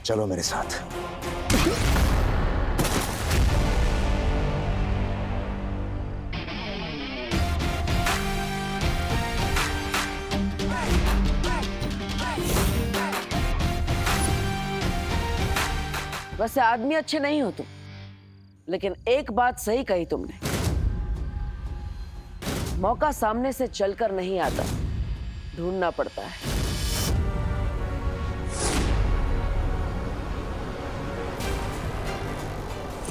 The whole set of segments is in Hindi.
चलो मेरे साथ। वैसे आदमी अच्छे नहीं हो तुम, लेकिन एक बात सही कही तुमने, मौका सामने से चलकर नहीं आता, ढूंढना पड़ता है।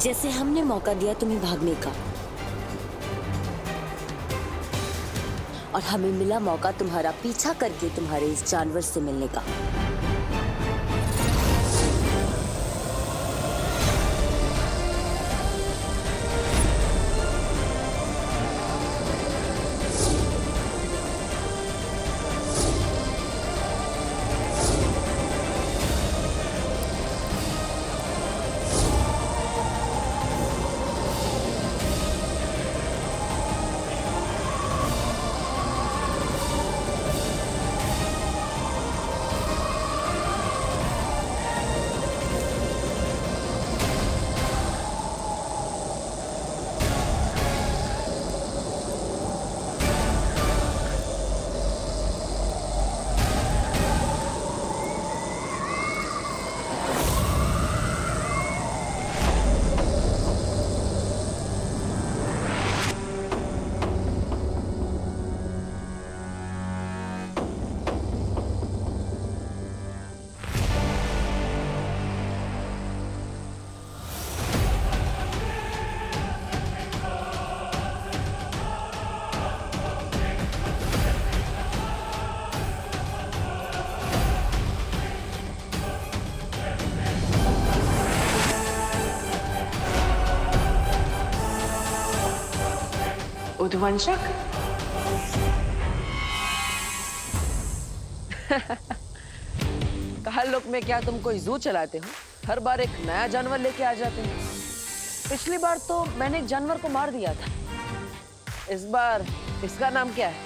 जैसे हमने मौका दिया तुम्हें भागने का, और हमें मिला मौका तुम्हारा पीछा करके तुम्हारे इस जानवर से मिलने का। उद्वंशक? काल लोक में क्या तुम कोई जू चलाते हो? हर बार एक नया जानवर लेके आ जाते हो। पिछली बार तो मैंने एक जानवर को मार दिया था, इस बार इसका नाम क्या है?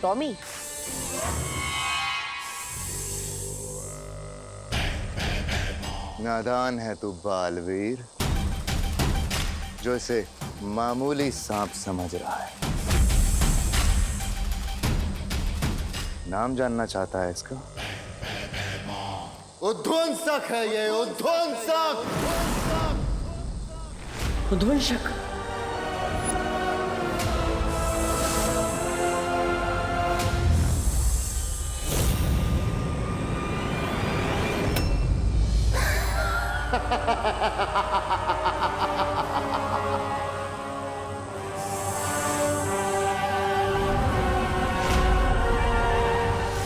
टॉमी? नादान है तू बालवीर, जो इसे मामूली सांप समझ रहा है। नाम जानना चाहता है इसका? उद्वंसक है ये, उद्वंसक। उद्वंशक?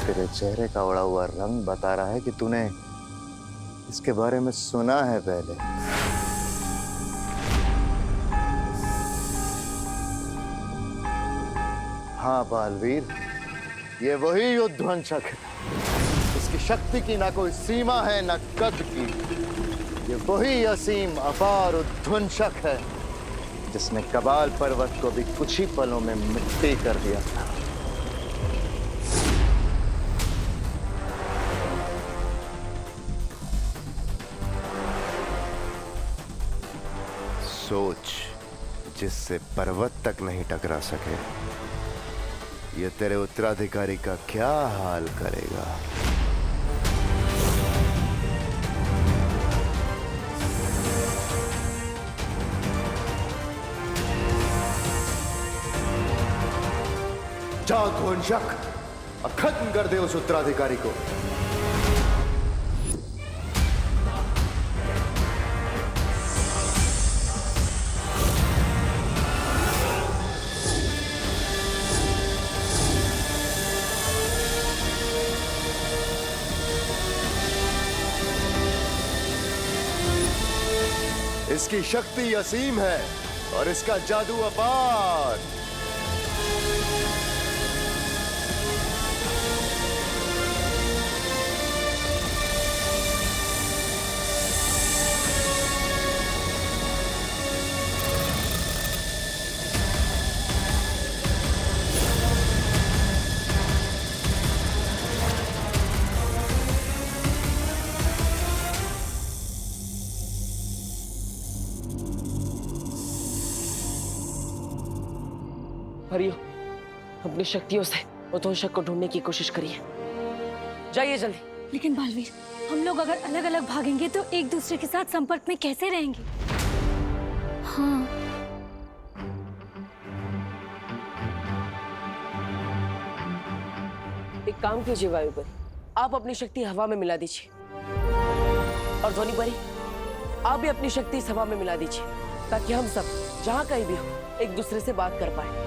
तेरे चेहरे का उड़ा हुआ रंग बता रहा है कि तूने इसके बारे में सुना है पहले। हाँ बालवीर, ये वही उद्वंशक है। इसकी शक्ति की ना कोई सीमा है ना कद की। ये वही असीम अपार उद्वंशक है जिसने कबाल पर्वत को भी कुछ ही पलों में मिट्टी कर दिया था। सोच, जिससे पर्वत तक नहीं टकरा सके, ये तेरे उत्तराधिकारी का क्या हाल करेगा। जा ध्वंसक, और खत्म कर दे उस उत्तराधिकारी को। इसकी शक्ति असीम है और इसका जादू अपार। हरियो, अपनी शक्तियों से उद्वंशक को ढूंढने की कोशिश करिए। जाइए जल्दी। लेकिन बालवीर, हम लोग अगर अलग अलग भागेंगे तो एक दूसरे के साथ संपर्क में कैसे रहेंगे? हाँ, एक काम कीजिए वायु परी, आप अपनी शक्ति हवा में मिला दीजिए, और ध्वनि परी आप भी अपनी शक्ति इस हवा में मिला दीजिए, ताकि हम सब जहाँ कहीं भी हो एक दूसरे से बात कर पाए।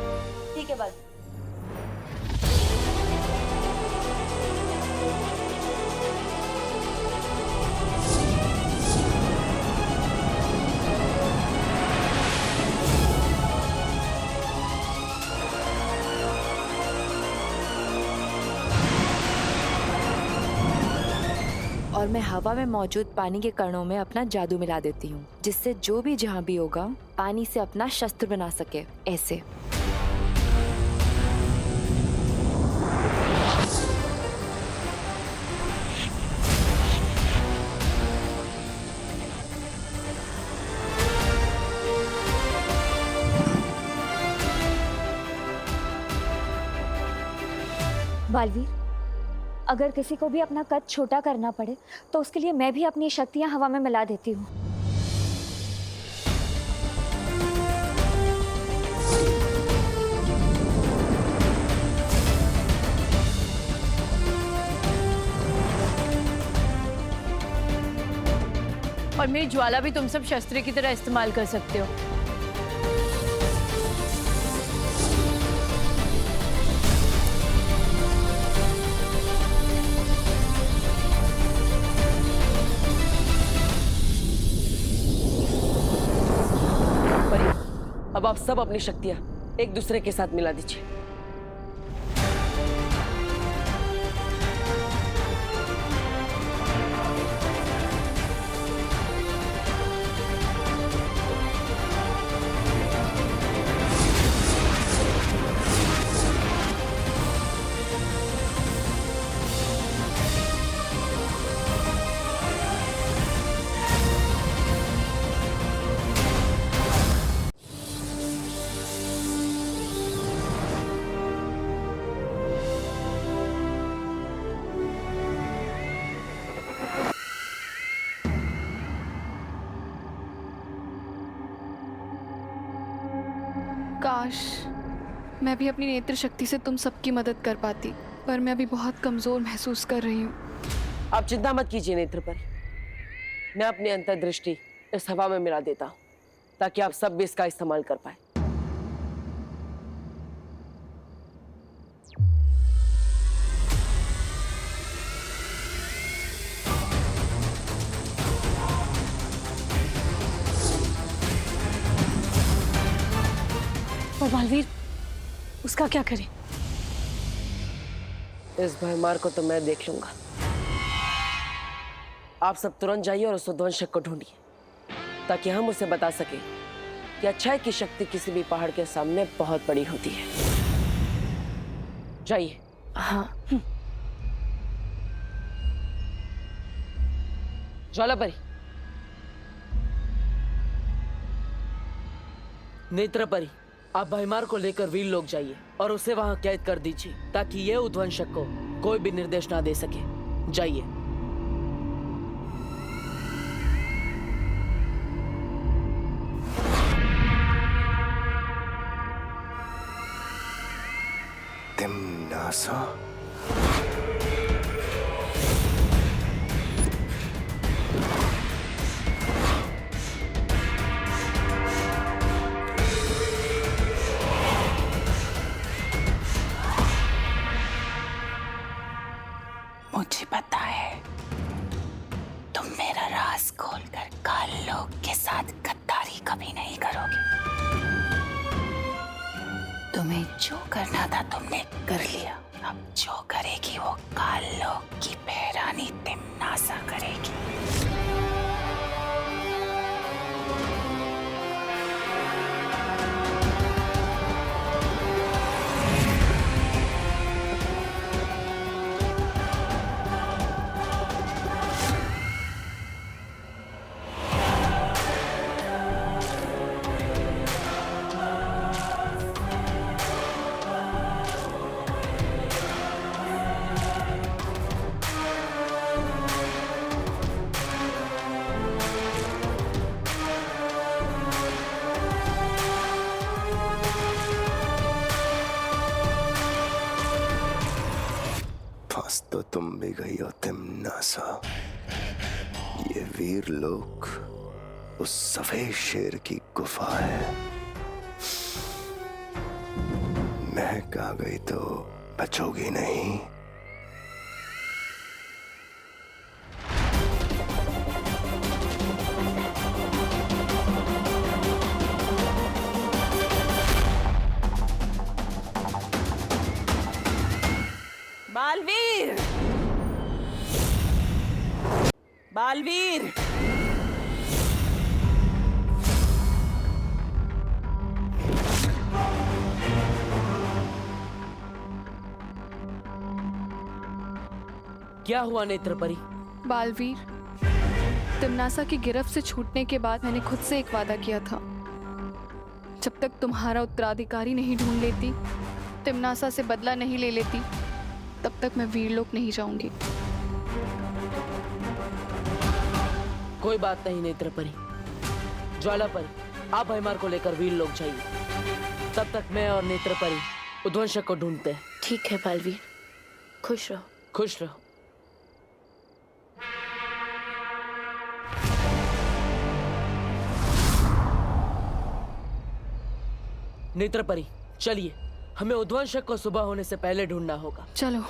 ठीक है बाल। और मैं हवा में मौजूद पानी के कणों में अपना जादू मिला देती हूँ, जिससे जो भी जहाँ भी होगा पानी से अपना शस्त्र बना सके। ऐसे बालवीर, अगर किसी को भी अपना कद छोटा करना पड़े तो उसके लिए मैं भी अपनी शक्तियां हवा में मिला देती हूँ। और मेरी ज्वाला भी तुम सब शस्त्र की तरह इस्तेमाल कर सकते हो। अब आप सब अपनी शक्तियां एक दूसरे के साथ मिला दीजिए। काश मैं भी अपनी नेत्र शक्ति से तुम सबकी मदद कर पाती, पर मैं अभी बहुत कमजोर महसूस कर रही हूँ। आप चिंता मत कीजिए नेत्र पर, मैं अपनी अंतर्दृष्टि इस हवा में मिला देता हूँ, ताकि आप सब भी इसका इस्तेमाल कर पाए। और बालवीर, उसका क्या करें? इस भयमार को तो मैं देख लूंगा। आप सब तुरंत जाइए और उस उद्वंशक को ढूंढिए, ताकि हम उसे बता सकें कि अच्छाई की शक्ति किसी भी पहाड़ के सामने बहुत बड़ी होती है। जाइए। हाँ। ज्वाला परी, नेत्र परी, आप भयमार को लेकर वीर लोग जाइए और उसे वहां कैद कर दीजिए, ताकि ये उद्वंशक को कोई भी निर्देश ना दे सके। जाइए। तिम्नासा। मुझे पता है तुम मेरा राज खोलकर काल लोक के साथ गद्दारी कभी नहीं करोगे। तुम्हें जो करना था तुमने कर लिया, अब जो करेगी वो काल लोक की बेरानी तिम्नासा करेगी। तो तुम भी गई हो तिम्नासा। ये वीर लोक उस सफेद शेर की गुफा है। महक आ गई तो बचोगी नहीं। बालवीर, बालवीर, क्या हुआ नेत्रपरी? बालवीर, तिम्नासा की गिरफ्त से छूटने के बाद मैंने खुद से एक वादा किया था, जब तक तुम्हारा उत्तराधिकारी नहीं ढूंढ लेती, तिम्नासा से बदला नहीं ले लेती, तब तक मैं वीरलोक नहीं जाऊंगी। कोई बात नहीं नेत्रपरी। ज्वालापरी, आप भैमार को लेकर वीरलोक जाइए। तब तक मैं और नेत्रपरी उद्वंशक को ढूंढते हैं। ठीक है बालवीर, खुश रहो। खुश रहो। नेत्रपरी, चलिए, हमें उद्वंशक को सुबह होने से पहले ढूंढना होगा। चलो।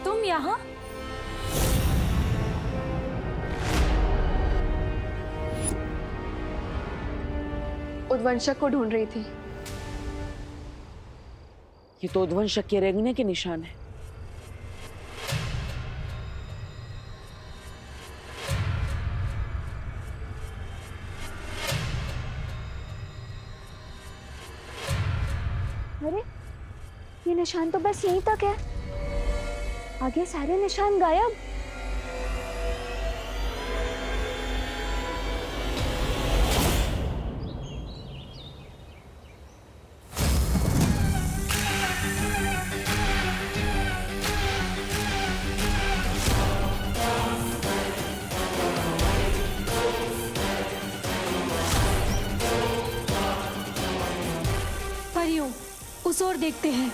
तुम यहाँ? उद्वंशक को ढूंढ रही थी। ये तो उद्वंशक के रेंगने के निशान है। अरे, ये निशान तो बस यहीं तक है, आगे सारे निशान गायब। परियों, उस ओर देखते हैं।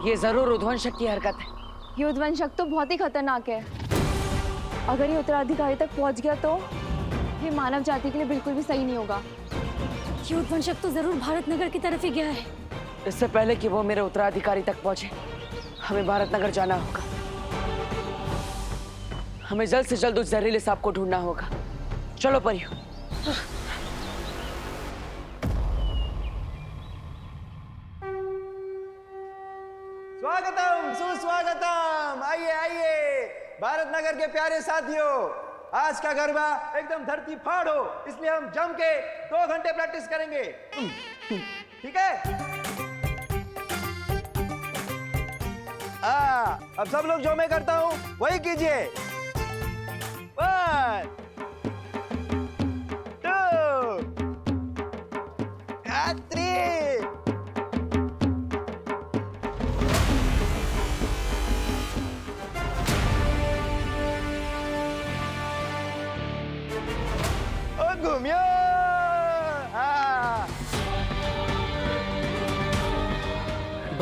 ये जरूर उद्वंशक की हरकत है। ये उद्वंशक तो बहुत ही खतरनाक है। अगर ये उत्तराधिकारी तक पहुंच गया तो ये मानव जाति के लिए बिल्कुल भी सही नहीं होगा। ये उद्वंशक तो जरूर भारत नगर की तरफ ही गया है। इससे पहले कि वो मेरे उत्तराधिकारी तक पहुंचे, हमें भारत नगर जाना होगा। हमें जल्द से जल्द उस जहरीले सांप को ढूंढना होगा। चलो परियों। स्वागतम, सुस्वागतम। आइए आइए भारत नगर के प्यारे साथियों, आज का गरबा एकदम धरती फाड़ हो, इसलिए हम जम के 2 घंटे प्रैक्टिस करेंगे। ठीक है? अब सब लोग जो मैं करता हूं वही कीजिए। 1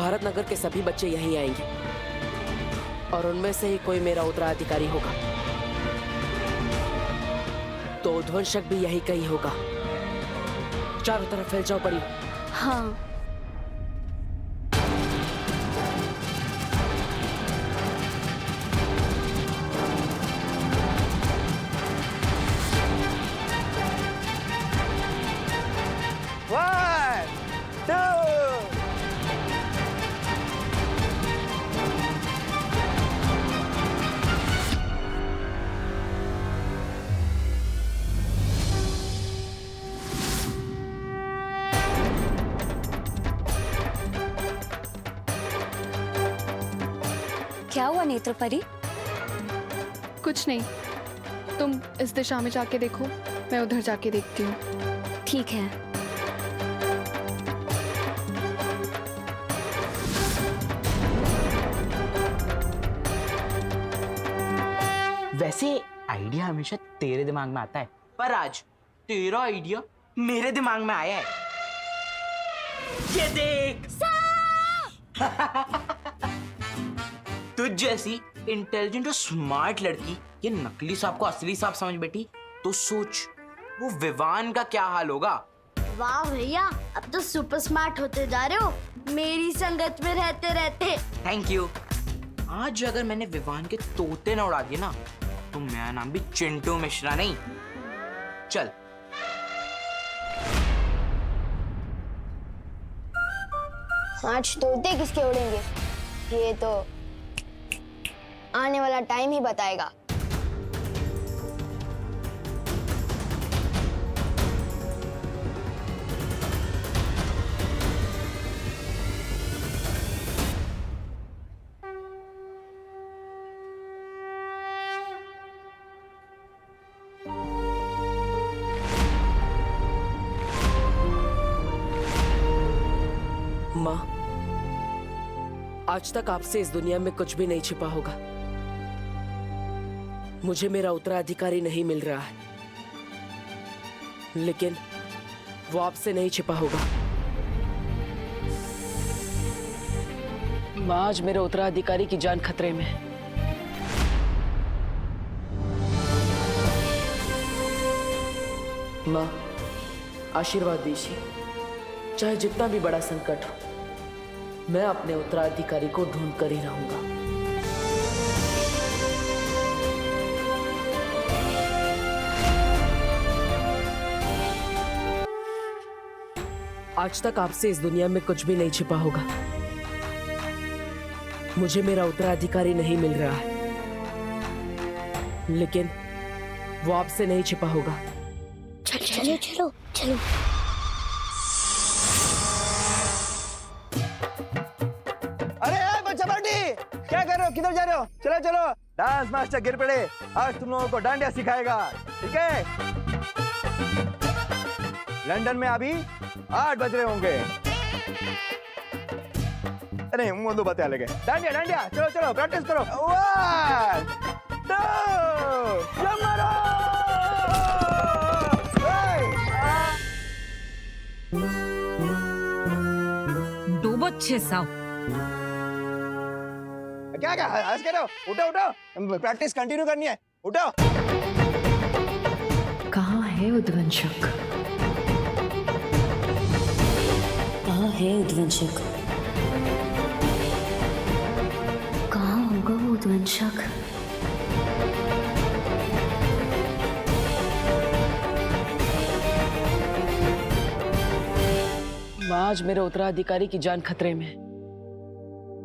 भारत नगर के सभी बच्चे यहीं आएंगे और उनमें से ही कोई मेरा उत्तराधिकारी होगा। तो ध्वंसक भी यही कहीं होगा। चारों तरफ फैल जाओ पड़ी। हाँ। One, two. क्या हुआ नेत्रपरी? कुछ नहीं, तुम इस दिशा में जाके देखो, मैं उधर जाके देखती हूँ। ठीक है। वैसे आइडिया हमेशा तेरे दिमाग में आता है, पर आज तेरा आइडिया मेरे दिमाग में आया है। ये देख तुझ जैसी इंटेलिजेंट और स्मार्ट लड़की ये नकली सांप को असली सांप समझ बैठी, तो सोच वो विवान का क्या हाल होगा। वाह भैया, अब तो सुपर स्मार्ट होते जा रहे हो मेरी संगत में रहते रहते। Thank you. आज अगर मैंने विवान के तोते न उड़ा दिए ना, तो मेरा नाम भी चिंटू मिश्रा नहीं। चल आज तोते किसके उड़ेंगे ये तो आने वाला टाइम ही बताएगा। माँ, आज तक आपसे इस दुनिया में कुछ भी नहीं छिपा होगा। मुझे मेरा उत्तराधिकारी नहीं मिल रहा है, लेकिन वो आपसे नहीं छिपा होगा। माँ, आज मेरे उत्तराधिकारी की जान खतरे में है। माँ, आशीर्वाद दीजिए। चाहे जितना भी बड़ा संकट हो, मैं अपने उत्तराधिकारी को ढूंढ कर ही रहूंगा। आज तक आपसे इस दुनिया में कुछ भी नहीं छिपा होगा। मुझे मेरा उत्तराधिकारी नहीं मिल रहा है, लेकिन वो आपसे नहीं छिपा होगा। चलो चलो चलो। क्या कर रहे हो, किधर जा रहे हो? चलो चलो, डांस मास्टर गिर पड़े, आज तुम लोगों को डांडिया सिखाएगा, ठीक है? लंदन में अभी 8 बज रहे होंगे। अरे मुंह दो बातें अलग है। डांडिया डांडिया, चलो चलो प्रैक्टिस करो। 1 2 मारो। डूबो 6 साव। क्या क्या हंस के रहो? उठो उठो, प्रैक्टिस कंटिन्यू करनी है, उठो। कहाँ है उद्वंशक? कहाँ है उद्वंशक? कहाँ होगा वो उद्वंशक? आज मेरे उत्तराधिकारी की जान खतरे में है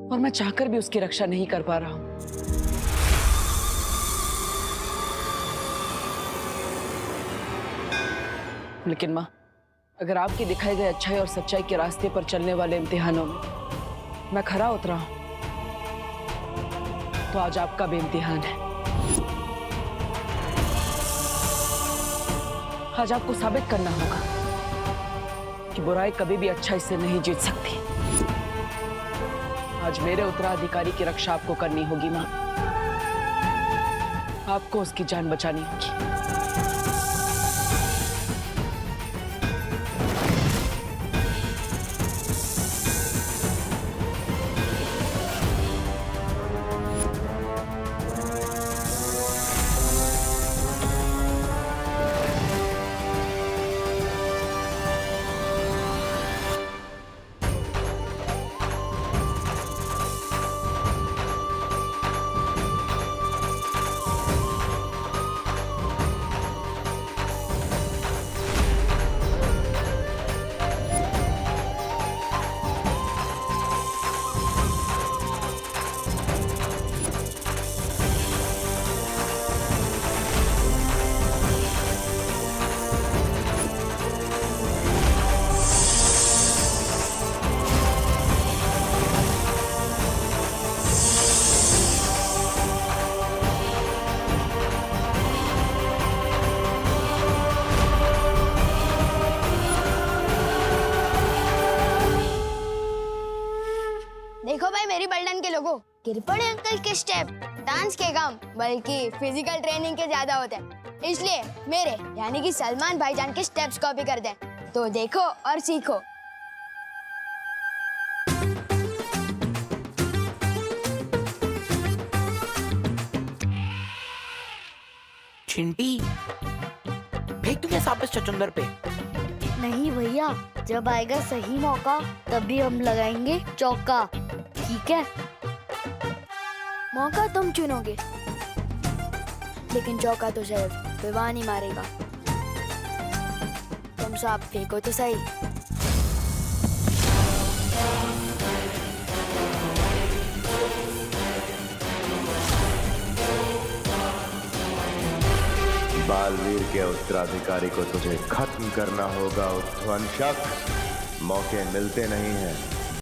और मैं चाहकर भी उसकी रक्षा नहीं कर पा रहा हूं। लेकिन माँ, अगर आपके दिखाए गए अच्छाई और सच्चाई के रास्ते पर चलने वाले इम्तिहानों में मैं खरा उतरा हूं, तो आज आपका भी इम्तिहान है। आज आपको साबित करना होगा कि बुराई कभी भी अच्छाई से नहीं जीत सकती। आज मेरे उत्तराधिकारी की रक्षा आपको करनी होगी माँ। आपको उसकी जान बचानी होगी। गिर पड़े अंकल के स्टेप डांस के कम बल्कि फिजिकल ट्रेनिंग के ज्यादा होते हैं, इसलिए मेरे यानी कि सलमान भाईजान के स्टेप्स कॉपी कर दें। तो देखो और सीखो। चिंटी फेंक दूं क्या साबिस चचुंदर पे? नहीं भैया, जब आएगा सही मौका तभी हम लगाएंगे चौका, ठीक है? मौका तुम चुनोगे, लेकिन चौका तो सिर्फ विवान ही मारेगा। तुम सांप फेंको तो सही। बालवीर के उत्तराधिकारी को तुझे खत्म करना होगा उद्वंशक। मौके मिलते नहीं हैं।